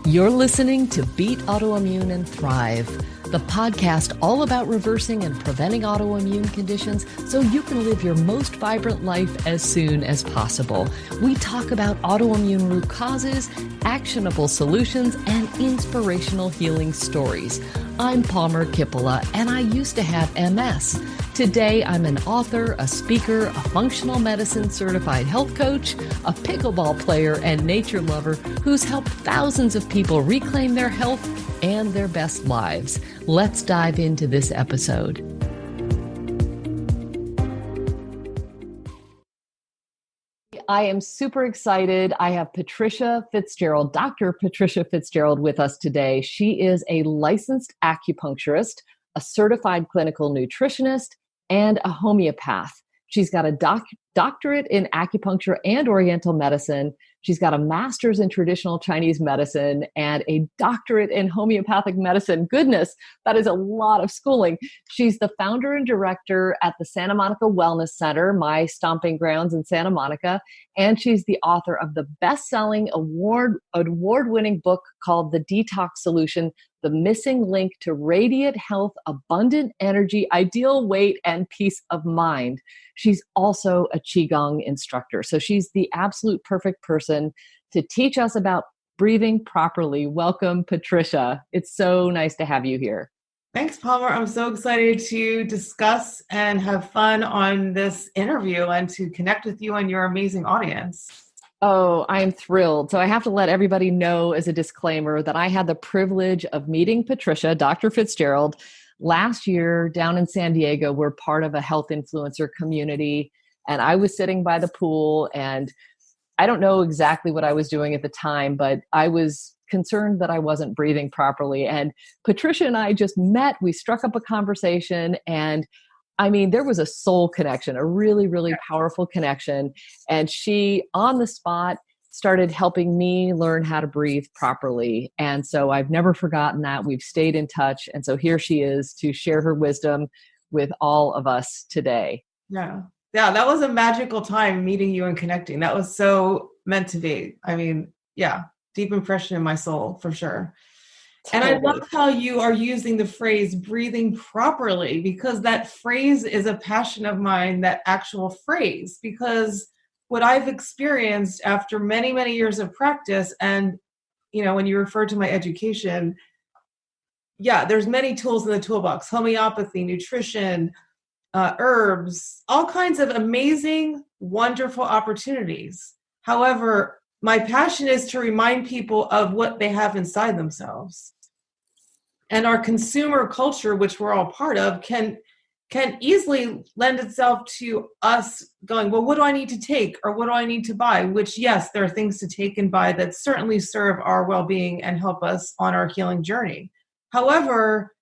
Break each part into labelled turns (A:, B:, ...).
A: You're listening to Beat Autoimmune and Thrive, the podcast all about reversing and preventing autoimmune conditions so you can live your most vibrant life as soon as possible. We talk about autoimmune root causes, actionable solutions, and inspirational healing stories. I'm Palmer Kippola, and I used to have MS. Today, I'm an author, a speaker, a functional medicine certified health coach, a pickleball player, and nature lover who's helped thousands of people reclaim their health and their best lives. Let's dive into this episode. I am super excited. I have Patricia Fitzgerald, Dr. Patricia Fitzgerald with us today. She is a licensed acupuncturist, a certified clinical nutritionist, and a homeopath. She's got a doctorate in acupuncture and oriental medicine. She's got a master's in traditional Chinese medicine and a doctorate in homeopathic medicine. Goodness, that is a lot of schooling. She's the founder and director at the Santa Monica Wellness Center, my stomping grounds in Santa Monica. And she's the author of the best-selling award-winning book called The Detox Solution: The Missing Link to Radiant Health, Abundant Energy, Ideal Weight, and Peace of Mind. She's also a Qigong instructor. So she's the absolute perfect person to teach us about breathing properly. Welcome, Patricia. It's so nice to have you here.
B: Thanks, Palmer. I'm so excited to discuss and have fun on this interview and to connect with you and your amazing audience.
A: Oh, I'm thrilled. So I have to let everybody know as a disclaimer that I had the privilege of meeting Patricia, Dr. Fitzgerald, last year down in San Diego. We're part of a health influencer community, and I was sitting by the pool, and I don't know exactly what I was doing at the time, but I was concerned that I wasn't breathing properly. And Patricia and I just met, we struck up a conversation, and I mean, there was a soul connection, a really, really powerful connection. And she, on the spot, started helping me learn how to breathe properly. And so I've never forgotten that. We've stayed in touch. And so here she is to share her wisdom with all of us today.
B: Yeah, that was a magical time meeting you and connecting. That was so meant to be. I mean, yeah, deep impression in my soul for sure. Totally. And I love how you are using the phrase breathing properly, because that phrase is a passion of mine, that actual phrase, because what I've experienced after many, many years of practice, and, you know, when you refer to my education, yeah, there's many tools in the toolbox: homeopathy, nutrition, herbs, all kinds of amazing, wonderful opportunities. However, my passion is to remind people of what they have inside themselves. And our consumer culture, which we're all part of, can easily lend itself to us going, well, what do I need to take, or what do I need to buy? Which, yes, there are things to take and buy that certainly serve our well-being and help us on our healing journey. However,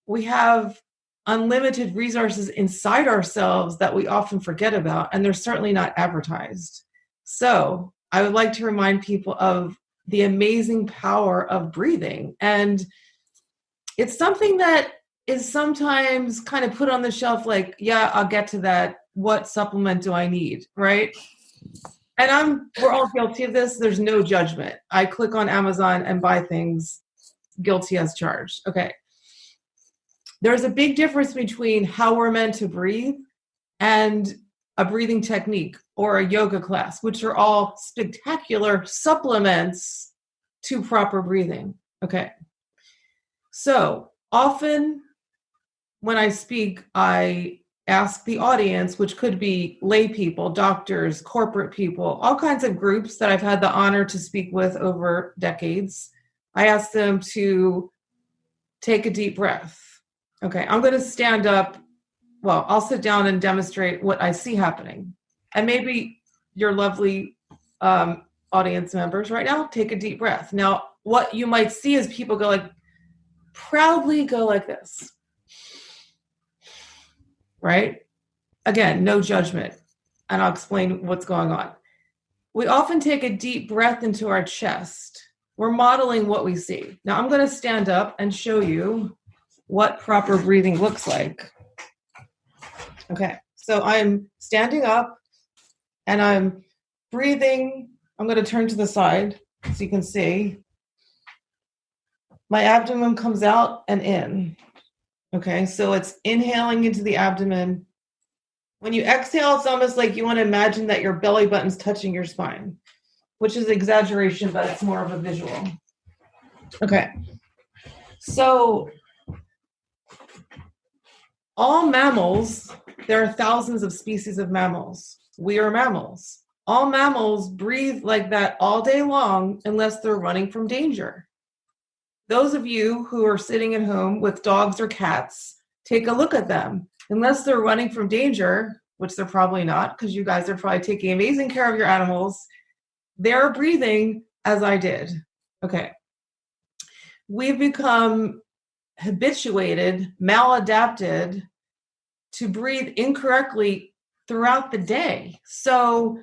B: we have unlimited resources inside ourselves that we often forget about, and they're certainly not advertised. So I would like to remind people of the amazing power of breathing. And it's something that is sometimes kind of put on the shelf like, yeah, I'll get to that. What supplement do I need, right? And we're all guilty of this. There's no judgment. I click on Amazon and buy things, guilty as charged. Okay. There's a big difference between how we're meant to breathe and a breathing technique or a yoga class, which are all spectacular supplements to proper breathing. Okay. So often when I speak, I ask the audience, which could be lay people, doctors, corporate people, all kinds of groups that I've had the honor to speak with over decades. I ask them to take a deep breath. Okay, I'm going to stand up. Well, I'll sit down and demonstrate what I see happening. And maybe your lovely audience members right now, take a deep breath. Now, what you might see is people proudly go like this, right? Again, no judgment. And I'll explain what's going on. We often take a deep breath into our chest. We're modeling what we see. Now, I'm going to stand up and show you what proper breathing looks like. Okay, so I'm standing up and I'm breathing. I'm going to turn to the side so you can see. my abdomen comes out and in. Okay, so it's inhaling into the abdomen. When you exhale, it's almost like you want to imagine that your belly button's touching your spine, which is exaggeration, but it's more of a visual. Okay, so all mammals, there are thousands of species of mammals. We are mammals. All mammals breathe like that all day long unless they're running from danger. Those of you who are sitting at home with dogs or cats, take a look at them. Unless they're running from danger, which they're probably not, because you guys are probably taking amazing care of your animals, they're breathing as I did. Okay. We've become habituated, maladapted to breathe incorrectly throughout the day. So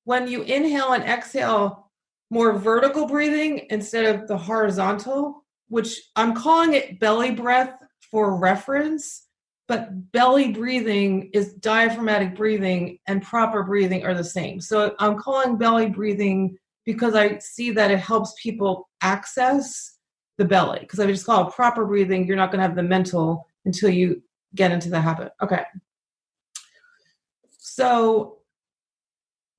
B: when you inhale and exhale, more vertical breathing instead of the horizontal, which I'm calling it belly breath for reference, but belly breathing is diaphragmatic breathing and proper breathing are the same. So I'm calling belly breathing because I see that it helps people access the belly. Because if I just call it proper breathing, you're not going to have the mental until you get into the habit. Okay. So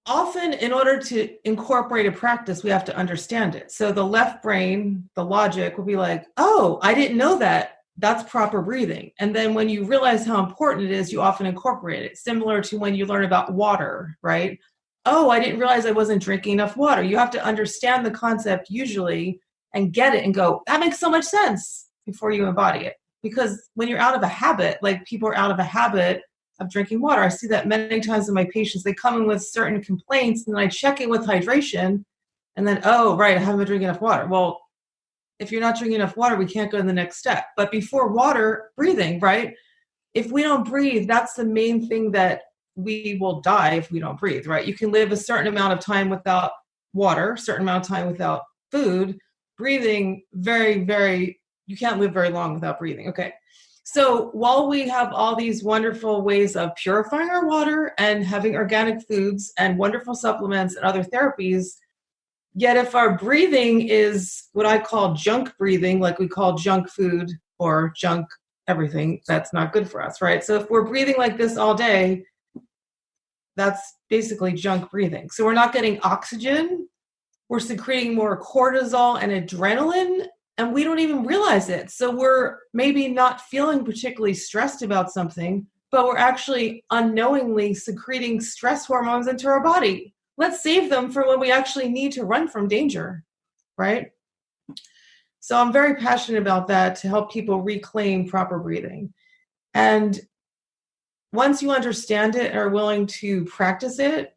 B: often in order to incorporate a practice, we have to understand it. So the left brain, the logic will be like, oh, I didn't know that. That's proper breathing. And then when you realize how important it is, you often incorporate it. Similar to when you learn about water, right? Oh, I didn't realize I wasn't drinking enough water. You have to understand the concept usually and get it and go, that makes so much sense before you embody it. Because when you're out of a habit, like people are out of a habit of drinking water. I see that many times in my patients. They come in with certain complaints and then I check in with hydration and then, oh, right, I haven't been drinking enough water. Well, if you're not drinking enough water, we can't go to the next step. But before water, breathing, right? If we don't breathe, that's the main thing that we will die if we don't breathe, right? You can live a certain amount of time without water, a certain amount of time without food. Breathing, you can't live very long without breathing. Okay. So while we have all these wonderful ways of purifying our water and having organic foods and wonderful supplements and other therapies, yet if our breathing is what I call junk breathing, like we call junk food or junk everything, that's not good for us, right? So if we're breathing like this all day, that's basically junk breathing. So we're not getting oxygen. We're secreting more cortisol and adrenaline, and we don't even realize it. So we're maybe not feeling particularly stressed about something, but we're actually unknowingly secreting stress hormones into our body. Let's save them for when we actually need to run from danger, right? So I'm very passionate about that to help people reclaim proper breathing. And once you understand it and are willing to practice it,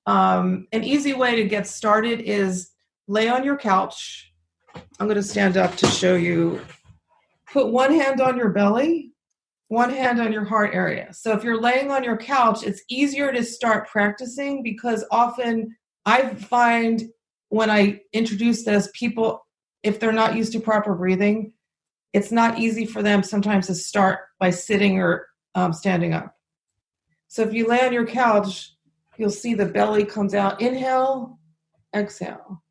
B: an easy way to get started is lay on your couch. I'm going to stand up to show you. Put one hand on your belly, one hand on your heart area. So if you're laying on your couch, it's easier to start practicing because often I find when I introduce this, people, if they're not used to proper breathing, it's not easy for them sometimes to start by sitting or standing up. So if you lay on your couch, you'll see the belly comes out. Inhale, exhale.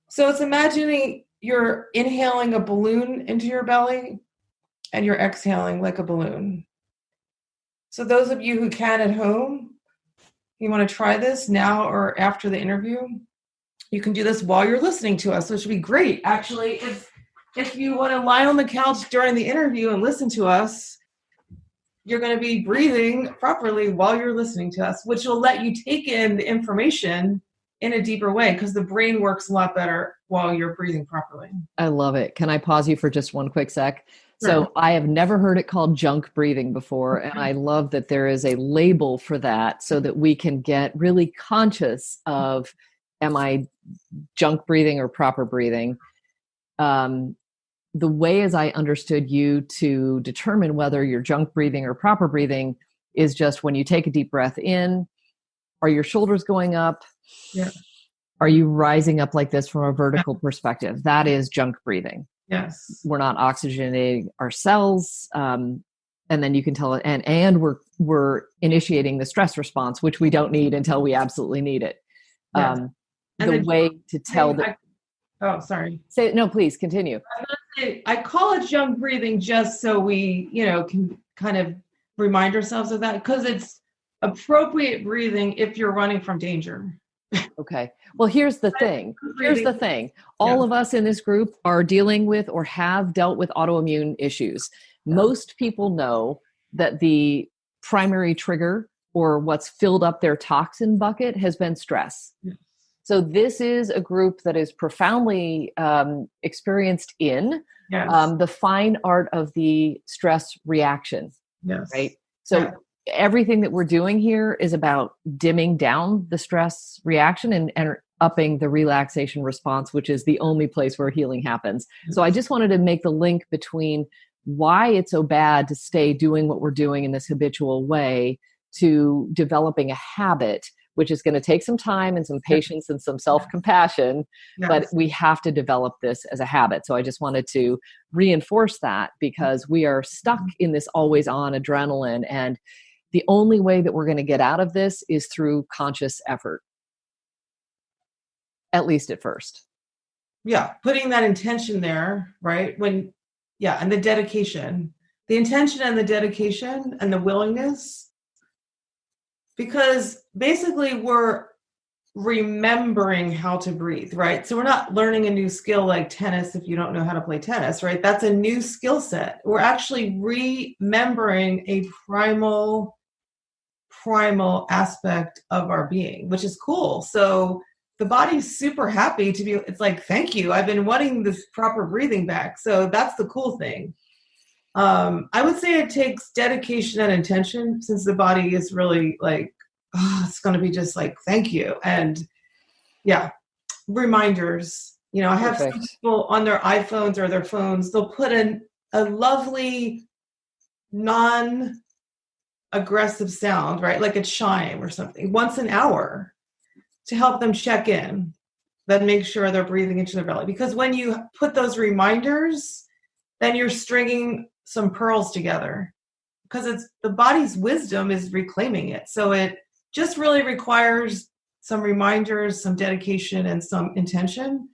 B: So it's imagining you're inhaling a balloon into your belly and you're exhaling like a balloon. So those of you who can at home, you want to try this now or after the interview, you can do this while you're listening to us. So it should be great. Actually, if you want to lie on the couch during the interview and listen to us, you're going to be breathing properly while you're listening to us, which will let you take in the information in a deeper way because the brain works a lot better while you're breathing properly.
A: I love it. Can I pause you for just one quick sec?
B: Sure.
A: So I have never heard it called junk breathing before. And I love that there is a label for that so that we can get really conscious of, am I junk breathing or proper breathing? The way as I understood you to determine whether you're junk breathing or proper breathing is just when you take a deep breath in, are your shoulders going up?
B: Yeah.
A: Are you rising up like this from a vertical perspective? That is junk breathing.
B: Yes.
A: We're not oxygenating our cells. And then you can tell it, and we're initiating the stress response, which we don't need until we absolutely need it.
B: Yes.
A: The way to tell that.
B: Oh, sorry.
A: Say no, please continue.
B: I call it jump breathing just so we, can kind of remind ourselves of that, because it's appropriate breathing if you're running from danger.
A: Okay. Well, here's the thing. All of us in this group are dealing with or have dealt with autoimmune issues. Most people know that the primary trigger or what's filled up their toxin bucket has been stress. So this is a group that is profoundly experienced in the fine art of the stress reaction.
B: Yes.
A: Right. So everything that we're doing here is about dimming down the stress reaction and upping the relaxation response, which is the only place where healing happens. So I just wanted to make the link between why it's so bad to stay doing what we're doing in this habitual way to developing a habit, which is going to take some time and some patience and some self-compassion, but we have to develop this as a habit. So I just wanted to reinforce that, because we are stuck in this always on adrenaline, and the only way that we're going to get out of this is through conscious effort, at least at first.
B: Yeah, putting that intention there, right? And the dedication, the intention and the dedication and the willingness, because basically we're remembering how to breathe, right? So we're not learning a new skill like tennis if you don't know how to play tennis, right? That's a new skill set. We're actually remembering a primal aspect of our being, which is cool. So the body's super happy to be, it's like, thank you. I've been wanting this proper breathing back. So that's the cool thing. I would say it takes dedication and intention, since the body is really like, it's going to be just like, thank you. And reminders, I have some people on their iPhones or their phones, they'll put in a lovely non-aggressive sound, right? Like a chime or something once an hour to help them check in, then make sure they're breathing into their belly. Because when you put those reminders, then you're stringing some pearls together, because it's the body's wisdom is reclaiming it. So it just really requires some reminders, some dedication, and some intention.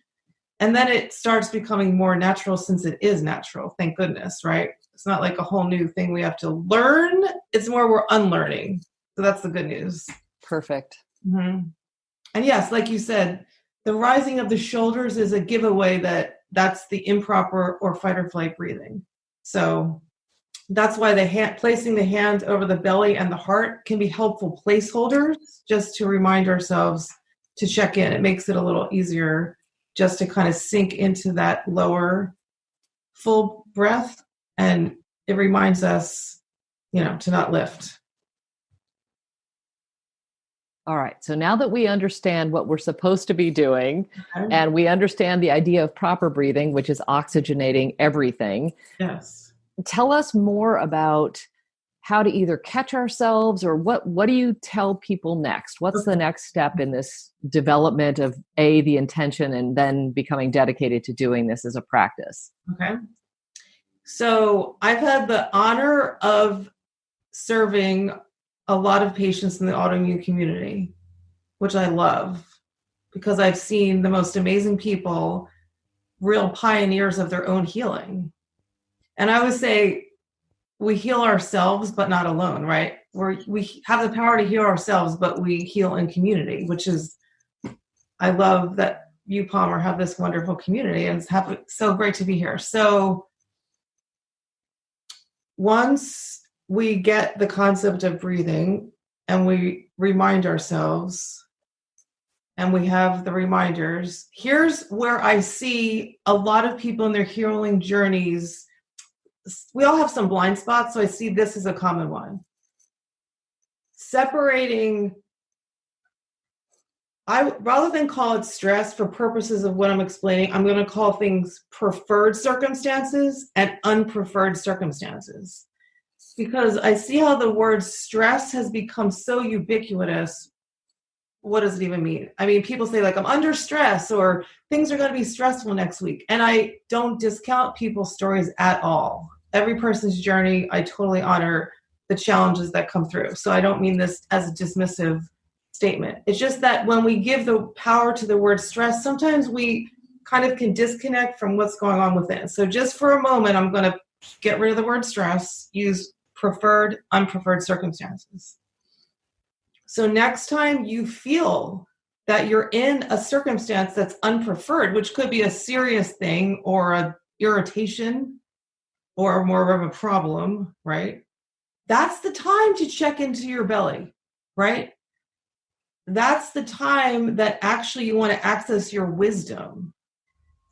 B: And then it starts becoming more natural, since it is natural. Thank goodness, right? It's not like a whole new thing we have to learn. It's more we're unlearning. So that's the good news.
A: Perfect.
B: Mm-hmm. And yes, like you said, the rising of the shoulders is a giveaway that that's the improper or fight or flight breathing. So that's why placing the hand over the belly and the heart can be helpful placeholders, just to remind ourselves to check in. It makes it a little easier just to kind of sink into that lower full breath. And it reminds us, to not lift.
A: All right. So now that we understand what we're supposed to be doing, and we understand the idea of proper breathing, which is oxygenating everything.
B: Yes.
A: Tell us more about how to either catch ourselves, or what do you tell people next? What's the next step in this development of the intention, and then becoming dedicated to doing this as a practice?
B: Okay. So I've had the honor of serving a lot of patients in the autoimmune community, which I love, because I've seen the most amazing people, real pioneers of their own healing. And I would say we heal ourselves, but not alone, right? We have the power to heal ourselves, but we heal in community, which is, I love that you, Palmer, have this wonderful community, and it's so great to be here. So once we get the concept of breathing and we remind ourselves, and we have the reminders, here's where I see a lot of people in their healing journeys. We all have some blind spots, so I see this as a common one. Separating, rather than call it stress for purposes of what I'm explaining, I'm going to call things preferred circumstances and unpreferred circumstances. Because I see how the word stress has become so ubiquitous. What does it even mean? I mean, people say like, I'm under stress, or things are going to be stressful next week. And I don't discount people's stories at all. Every person's journey, I totally honor the challenges that come through. So I don't mean this as a dismissive statement. It's just that when we give the power to the word stress, sometimes we kind of can disconnect from what's going on within. So just for a moment, I'm going to get rid of the word stress, use preferred, unpreferred circumstances. So next time you feel that you're in a circumstance that's unpreferred, which could be a serious thing or an irritation or more of a problem, right? That's the time to check into your belly, right? That's the time that actually you want to access your wisdom.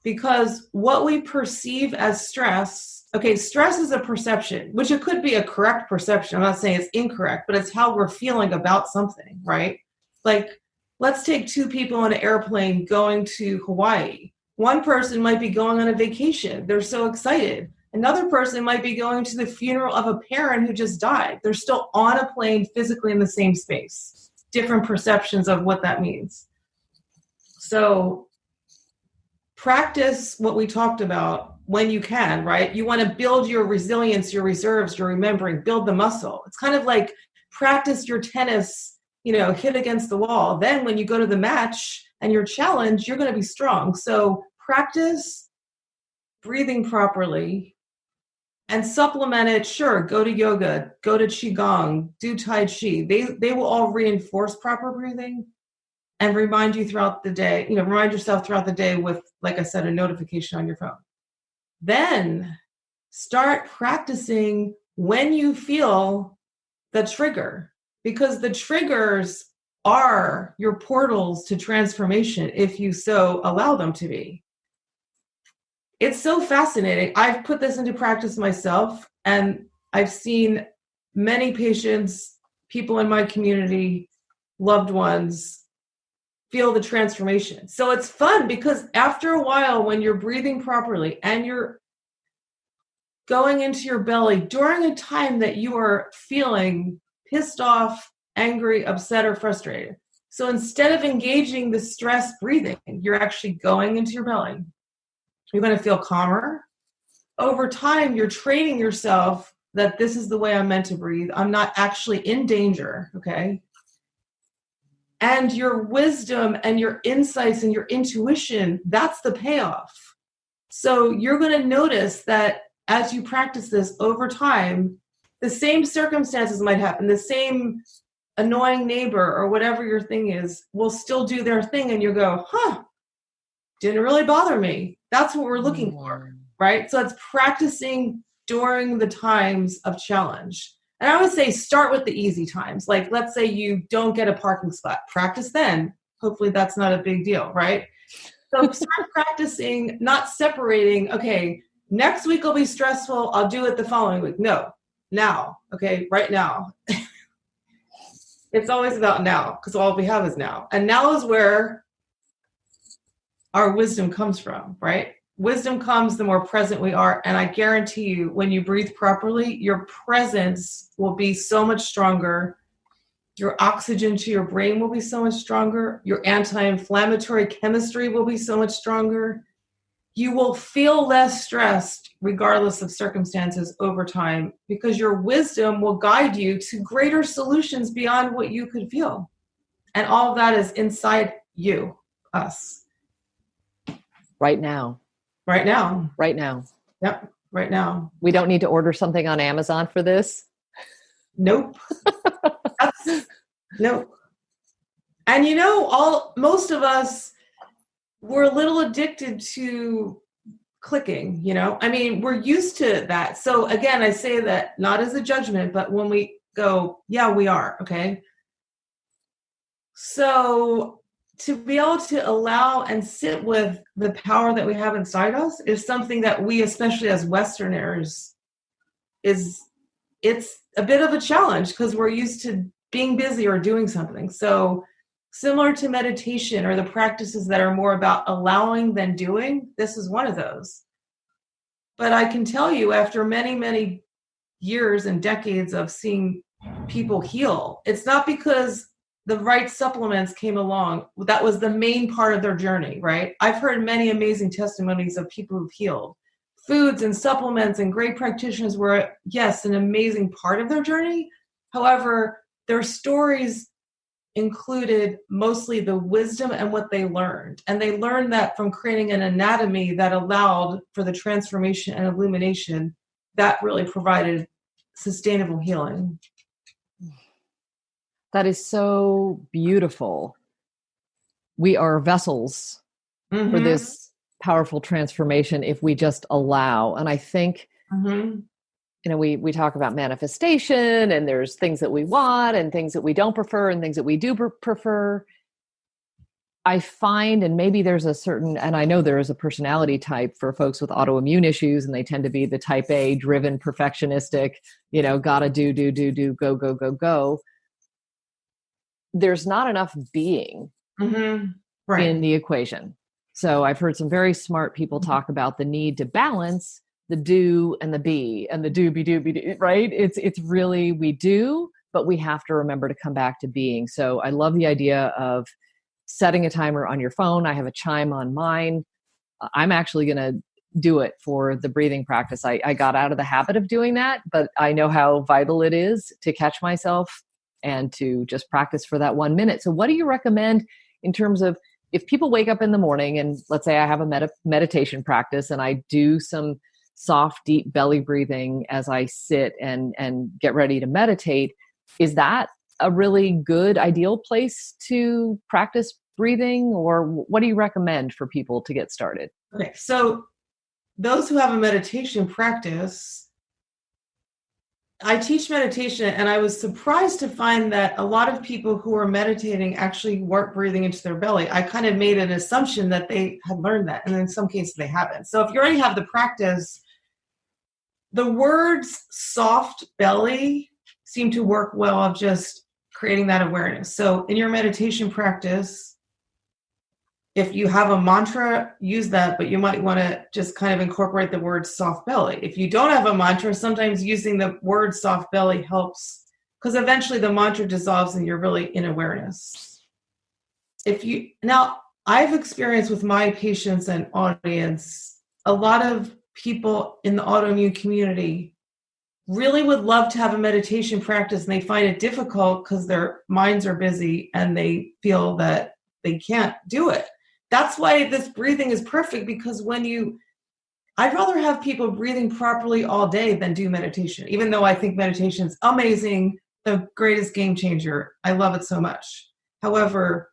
B: Because what we perceive as stress, okay, stress is a perception, which it could be a correct perception. I'm not saying it's incorrect, but it's how we're feeling about something, right? Like, let's take two people on an airplane going to Hawaii. One person might be going on a vacation. They're so excited. Another person might be going to the funeral of a parent who just died. They're still on a plane physically in the same space. Different perceptions of what that means. So practice what we talked about when you can, right? You want to build your resilience, your reserves, your remembering, build the muscle. It's kind of like practice your tennis, hit against the wall. Then when you go to the match and you're challenged, you're going to be strong. So practice breathing properly and supplement it. Sure, go to yoga, go to Qigong, do Tai Chi. They will all reinforce proper breathing and remind you throughout the day, remind yourself throughout the day with, like I said, a notification on your phone. Then start practicing when you feel the trigger, because the triggers are your portals to transformation if you so allow them to be. It's so fascinating. I've put this into practice myself, and I've seen many patients, people in my community, loved ones, feel the transformation. So it's fun because after a while, when you're breathing properly and you're going into your belly during a time that you are feeling pissed off, angry, upset, or frustrated. So instead of engaging the stress breathing, you're actually going into your belly. You're going to feel calmer. Over time, you're training yourself that this is the way I'm meant to breathe. I'm not actually in danger, okay? And your wisdom and your insights and your intuition, that's the payoff. So you're going to notice that as you practice this over time, the same circumstances might happen. The same annoying neighbor or whatever your thing is will still do their thing. And you go, didn't really bother me. That's what we're looking for, right? So it's practicing during the times of challenge. And I would say start with the easy times. Like, let's say you don't get a parking spot. Practice then. Hopefully that's not a big deal, right? So start practicing, not separating, okay, next week will be stressful. I'll do it the following week. No, now, okay, right now. It's always about now because all we have is now. And now is where our wisdom comes from, right? Wisdom comes the more present we are. And I guarantee you, when you breathe properly, your presence will be so much stronger. Your oxygen to your brain will be so much stronger. Your anti-inflammatory chemistry will be so much stronger. You will feel less stressed regardless of circumstances over time because your wisdom will guide you to greater solutions beyond what you could feel. And all of that is inside you, us.
A: Right now.
B: Right now.
A: Right now.
B: Yep. Right now.
A: We don't need to order something on Amazon for this.
B: Nope. Nope. And most of us, we're a little addicted to clicking, we're used to that. So again, I say that not as a judgment, but when we go, yeah, we are. Okay. So to be able to allow and sit with the power that we have inside us is something that we, especially as Westerners, it's a bit of a challenge because we're used to being busy or doing something. So similar to meditation or the practices that are more about allowing than doing, this is one of those. But I can tell you, after many, many years and decades of seeing people heal, it's not because the right supplements came along. That was the main part of their journey, right? I've heard many amazing testimonies of people who've healed. Foods and supplements and great practitioners were, yes, an amazing part of their journey. However, their stories included mostly the wisdom and what they learned. And they learned that from creating an anatomy that allowed for the transformation and illumination that really provided sustainable healing.
A: That is so beautiful. We are vessels for this powerful transformation if we just allow. And I think, we talk about manifestation, and there's things that we want and things that we don't prefer and things that we do prefer. I find, and maybe there's a certain, and I know there is a personality type for folks with autoimmune issues, and they tend to be the type A, driven, perfectionistic, gotta do, go, go, go, go. There's not enough being in the equation. So I've heard some very smart people talk about the need to balance the do and the be, and the do, be, do, right? It's really, we do, but we have to remember to come back to being. So I love the idea of setting a timer on your phone. I have a chime on mine. I'm actually going to do it for the breathing practice. I got out of the habit of doing that, but I know how vital it is to catch myself and to just practice for that 1 minute. So what do you recommend in terms of, if people wake up in the morning and let's say I have a meditation practice and I do some soft, deep belly breathing as I sit and get ready to meditate, is that a really good, ideal place to practice breathing? Or what do you recommend for people to get started?
B: Okay, so those who have a meditation practice, I teach meditation, and I was surprised to find that a lot of people who are meditating actually weren't breathing into their belly. I kind of made an assumption that they had learned that, and in some cases they haven't. So if you already have the practice, the words soft belly seem to work well of just creating that awareness. So in your meditation practice, if you have a mantra, use that, but you might want to just kind of incorporate the word soft belly. If you don't have a mantra, sometimes using the word soft belly helps, because eventually the mantra dissolves and you're really in awareness. Now, I've experienced with my patients and audience, a lot of people in the autoimmune community really would love to have a meditation practice, and they find it difficult because their minds are busy and they feel that they can't do it. That's why this breathing is perfect, because I'd rather have people breathing properly all day than do meditation, even though I think meditation is amazing, the greatest game changer. I love it so much. However,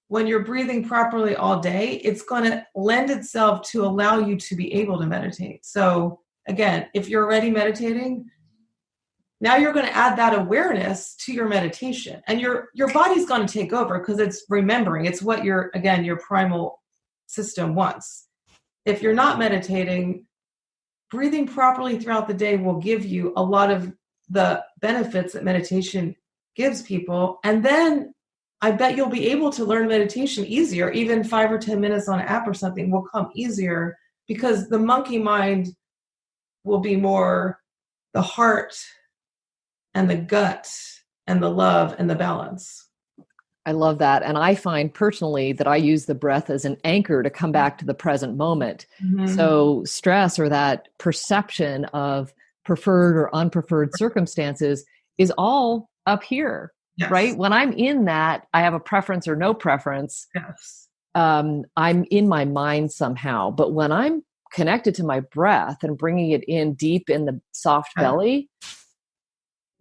B: when you're breathing properly all day, it's going to lend itself to allow you to be able to meditate. So again, if you're already meditating, now you're going to add that awareness to your meditation, and your body's going to take over because it's remembering. It's what your primal system wants. If you're not meditating, breathing properly throughout the day will give you a lot of the benefits that meditation gives people. And then I bet you'll be able to learn meditation easier. Even 5 or 10 minutes on an app or something will come easier, because the monkey mind will be more the heart and the gut and the love and the balance.
A: I love that. And I find personally that I use the breath as an anchor to come back to the present moment. So stress, or that perception of preferred or unpreferred circumstances, is all up here, right? When I'm in that, I have a preference or no preference. I'm in my mind somehow. But when I'm connected to my breath and bringing it in deep in the soft belly,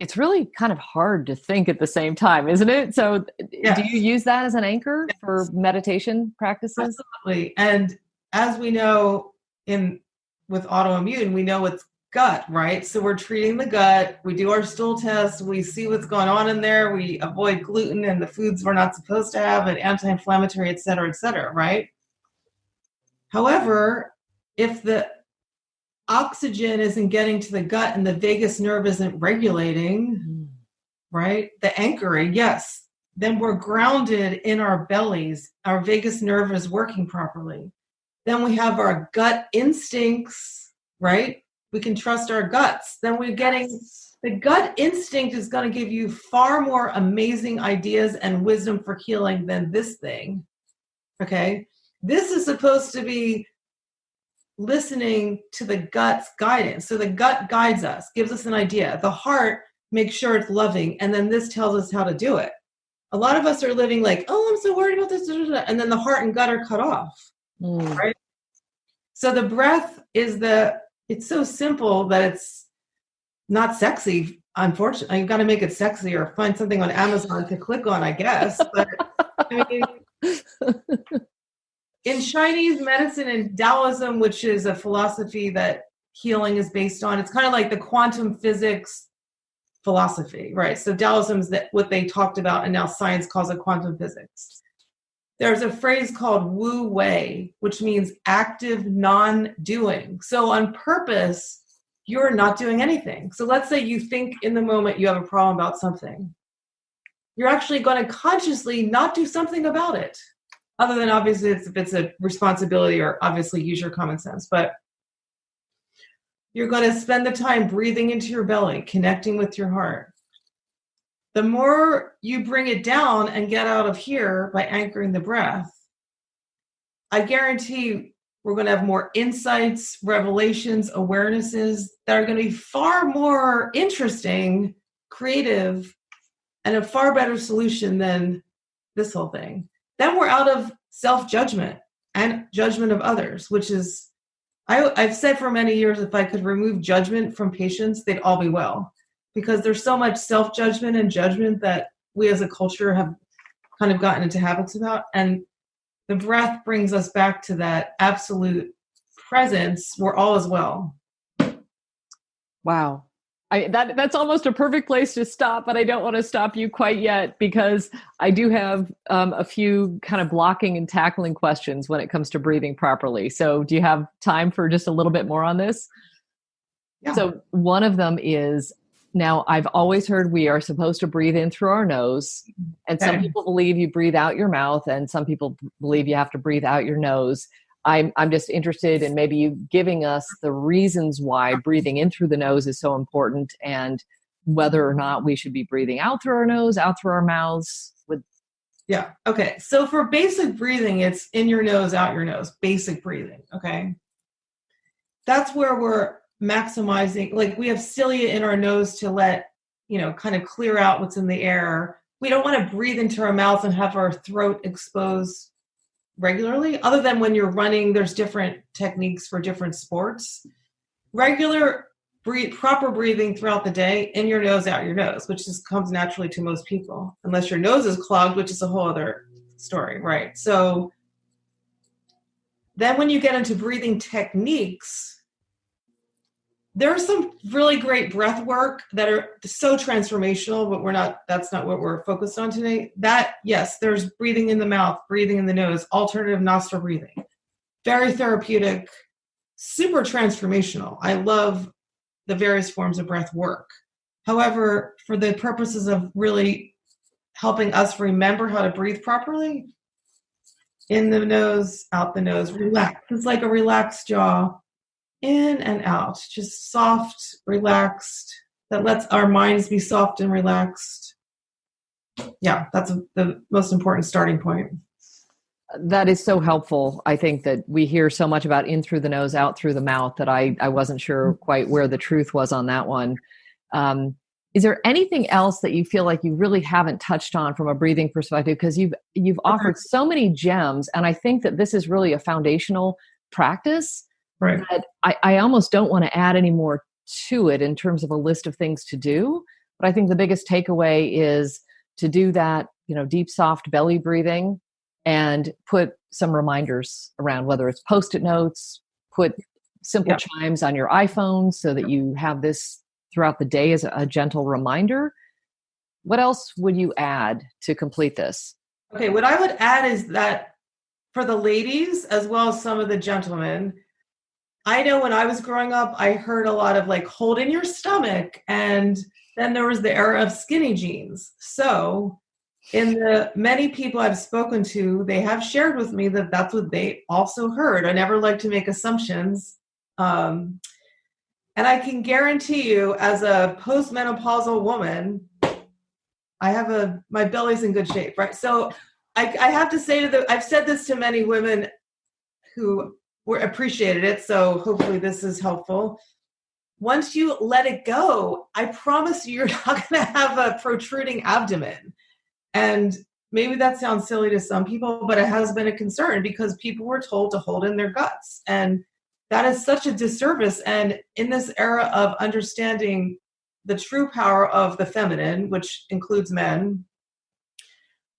A: it's really kind of hard to think at the same time, isn't it? So do you use that as an anchor for meditation practices?
B: Absolutely. And as we know with autoimmune, we know it's gut, right? So we're treating the gut. We do our stool test. We see what's going on in there. We avoid gluten and the foods we're not supposed to have, and anti-inflammatory, et cetera, right? However, if the oxygen isn't getting to the gut and the vagus nerve isn't regulating, right? The anchoring, yes. Then we're grounded in our bellies. Our vagus nerve is working properly. Then we have our gut instincts, right? We can trust our guts. Then we're getting, the gut instinct is going to give you far more amazing ideas and wisdom for healing than this thing, okay? This is supposed to be listening to the gut's guidance. So the gut guides us, gives us an idea. The heart make sure it's loving. And then this tells us how to do it. A lot of us are living like, oh, I'm so worried about this. And then the heart and gut are cut off. Right? So the breath it's so simple that it's not sexy. Unfortunately, you've got to make it sexy or find something on Amazon to click on, I guess. But I mean, in Chinese medicine and Taoism, which is a philosophy that healing is based on, it's kind of like the quantum physics philosophy, right? So Taoism is what they talked about, and now science calls it quantum physics. There's a phrase called Wu Wei, which means active non-doing. So on purpose, you're not doing anything. So let's say you think in the moment you have a problem about something. You're actually going to consciously not do something about it. Other than obviously if it's a responsibility, or obviously use your common sense. But you're going to spend the time breathing into your belly, connecting with your heart. The more you bring it down and get out of here by anchoring the breath, I guarantee we're going to have more insights, revelations, awarenesses that are going to be far more interesting, creative, and a far better solution than this whole thing. Then we're out of self-judgment and judgment of others, which is, I've said for many years, if I could remove judgment from patients, they'd all be well. Because there's so much self-judgment and judgment that we as a culture have kind of gotten into habits about. And the breath brings us back to that absolute presence where all is well.
A: Wow. That's almost a perfect place to stop, but I don't want to stop you quite yet, because I do have a few kind of blocking and tackling questions when it comes to breathing properly. So do you have time for just a little bit more on this?
B: Yeah.
A: So one of them is, now I've always heard we are supposed to breathe in through our nose, and some people believe you breathe out your mouth, and some people believe you have to breathe out your nose. I'm just interested in maybe you giving us the reasons why breathing in through the nose is so important, and whether or not we should be breathing out through our nose, out through our mouths.
B: Yeah. Okay. So for basic breathing, it's in your nose, out your nose, basic breathing. Okay. That's where we're maximizing, like we have cilia in our nose to let, kind of clear out what's in the air. We don't want to breathe into our mouth and have our throat exposed regularly, other than when you're running. There's different techniques for different sports. Regular proper breathing throughout the day, in your nose, out your nose, which just comes naturally to most people, unless your nose is clogged, which is a whole other story, right? So then when you get into breathing techniques, there's some really great breath work that are so transformational, but that's not what we're focused on today. Yes, there's breathing in the mouth, breathing in the nose, alternative nostril breathing. Very therapeutic, super transformational. I love the various forms of breath work. However, for the purposes of really helping us remember how to breathe properly, in the nose, out the nose, relax. It's like a relaxed jaw. In and out, just soft, relaxed. That lets our minds be soft and relaxed. Yeah, that's the most important starting point.
A: That is so helpful. I think that we hear so much about in through the nose, out through the mouth, that I wasn't sure quite where the truth was on that one. Is there anything else that you feel like you really haven't touched on from a breathing perspective? Because you've offered so many gems, and I think that this is really a foundational practice.
B: Right.
A: But I almost don't want to add any more to it in terms of a list of things to do. But I think the biggest takeaway is to do that, deep, soft belly breathing, and put some reminders around, whether it's Post-it notes, put simple chimes on your iPhone so that you have this throughout the day as a gentle reminder. What else would you add to complete this?
B: Okay, what I would add is that for the ladies, as well as some of the gentlemen, I know when I was growing up, I heard a lot of like, hold in your stomach. And then there was the era of skinny jeans. So in the many people I've spoken to, they have shared with me that that's what they also heard. I never like to make assumptions. And I can guarantee you, as a postmenopausal woman, my belly's in good shape, right? So I have to say I've said this to many women who appreciated it, so hopefully this is helpful. once you let it go, I promise you're not going to have a protruding abdomen. And maybe that sounds silly to some people, but it has been a concern because people were told to hold in their guts. And that is such a disservice. And in this era of understanding the true power of the feminine, which includes men,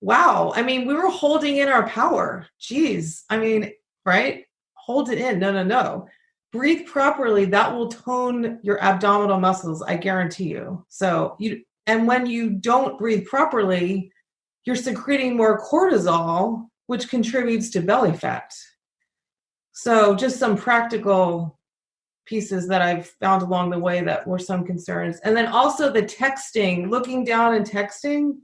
B: wow. I mean, we were holding in our power. Jeez. I mean, right? Hold it in. No. Breathe properly. That will tone your abdominal muscles. I guarantee you. And when you don't breathe properly, you're secreting more cortisol, which contributes to belly fat. So just some practical pieces that I've found along the way that were some concerns. And then also the texting, looking down and texting,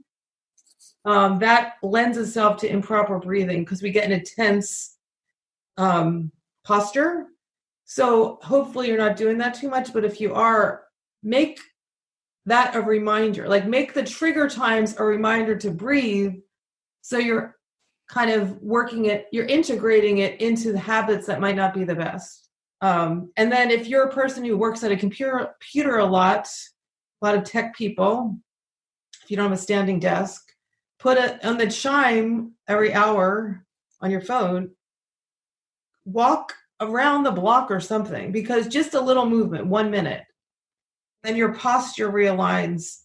B: that lends itself to improper breathing because we get in a tense posture. So hopefully you're not doing that too much, but if you are, make that a reminder, like make the trigger times a reminder to breathe. So you're kind of you're integrating it into the habits that might not be the best. And then if you're a person who works at a computer a lot of tech people, if you don't have a standing desk, put it on the chime every hour on your phone, walk around the block or something, because just a little movement, 1 minute, then your posture realigns.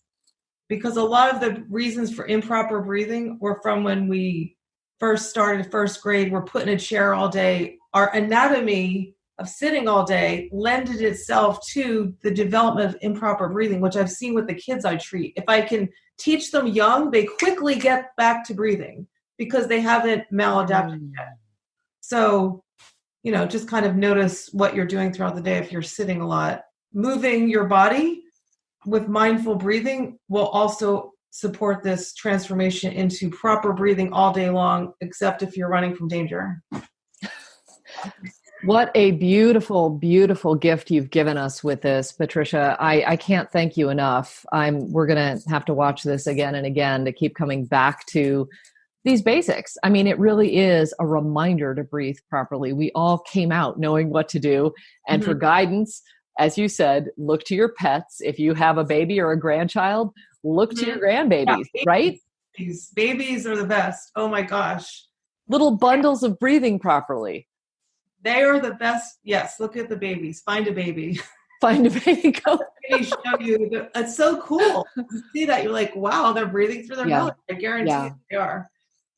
B: Because a lot of the reasons for improper breathing were from when we first started first grade, we're put in a chair all day. Our anatomy of sitting all day lended itself to the development of improper breathing, which I've seen with the kids I treat. If I can teach them young, they quickly get back to breathing because they haven't maladapted yet. So, just kind of notice what you're doing throughout the day if you're sitting a lot. Moving your body with mindful breathing will also support this transformation into proper breathing all day long, except if you're running from danger.
A: What a beautiful, beautiful gift you've given us with this, Patricia. I can't thank you enough. We're going to have to watch this again and again to keep coming back to these basics. I mean, it really is a reminder to breathe properly. We all came out knowing what to do. And for guidance, as you said, look to your pets. If you have a baby or a grandchild, look to your grandbabies, right?
B: Babies are the best. Oh my gosh.
A: Little bundles of breathing properly.
B: They are the best. Yes. Look at the babies. Find a baby.
A: Find a baby. Go.
B: They show you. It's so cool to see that. You're like, wow, they're breathing through their belly. I guarantee you they are.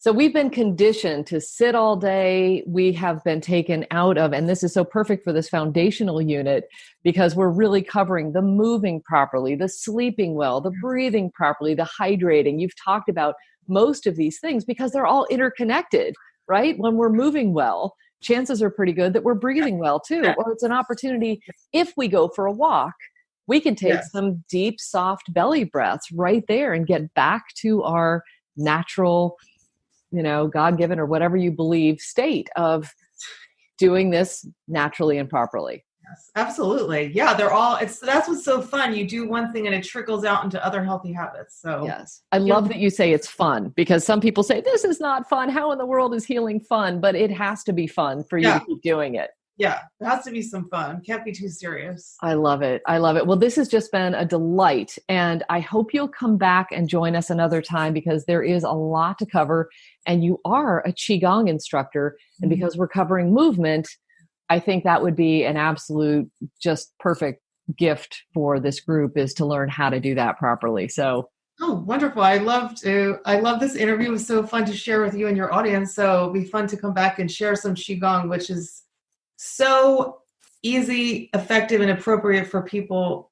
A: So we've been conditioned to sit all day. We have been taken out of, and this is so perfect for this foundational unit because we're really covering the moving properly, the sleeping well, the breathing properly, the hydrating. You've talked about most of these things because they're all interconnected, right? When we're moving well, chances are pretty good that we're breathing well too. Or it's an opportunity, if we go for a walk, we can take some deep, soft belly breaths right there and get back to our natural, God-given or whatever you believe state of doing this naturally and properly.
B: Yes, absolutely. Yeah, that's what's so fun. You do one thing and it trickles out into other healthy habits. So
A: yes, I love that you say it's fun because some people say this is not fun. How in the world is healing fun? But it has to be fun for you to keep doing it.
B: Yeah, it has to be some fun. Can't be too serious.
A: I love it. I love it. Well, this has just been a delight. And I hope you'll come back and join us another time because there is a lot to cover. And you are a Qigong instructor. And because we're covering movement, I think that would be an absolute just perfect gift for this group is to learn how to do that properly. So.
B: Oh, wonderful. I love this interview. It was so fun to share with you and your audience. So it'll be fun to come back and share some Qigong, which is so easy, effective, and appropriate for people,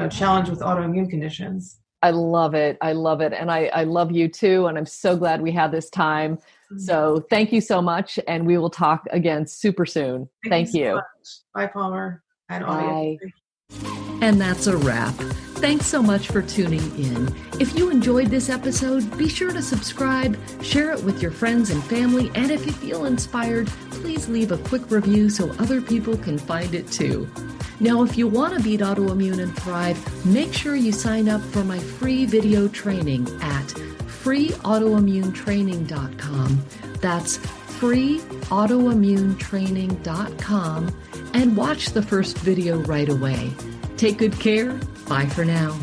B: challenged with autoimmune conditions.
A: I love it. I love it. And I love you too. And I'm so glad we had this time. So thank you so much. And we will talk again super soon. Thank you. So
B: much. Bye, Palmer. And audience.
C: And that's a wrap. Thanks so much for tuning in. If you enjoyed this episode, be sure to subscribe, share it with your friends and family, and if you feel inspired, please leave a quick review so other people can find it too. Now, if you want to beat autoimmune and thrive, make sure you sign up for my free video training at freeautoimmunetraining.com. That's freeautoimmunetraining.com and watch the first video right away. Take good care. Bye for now.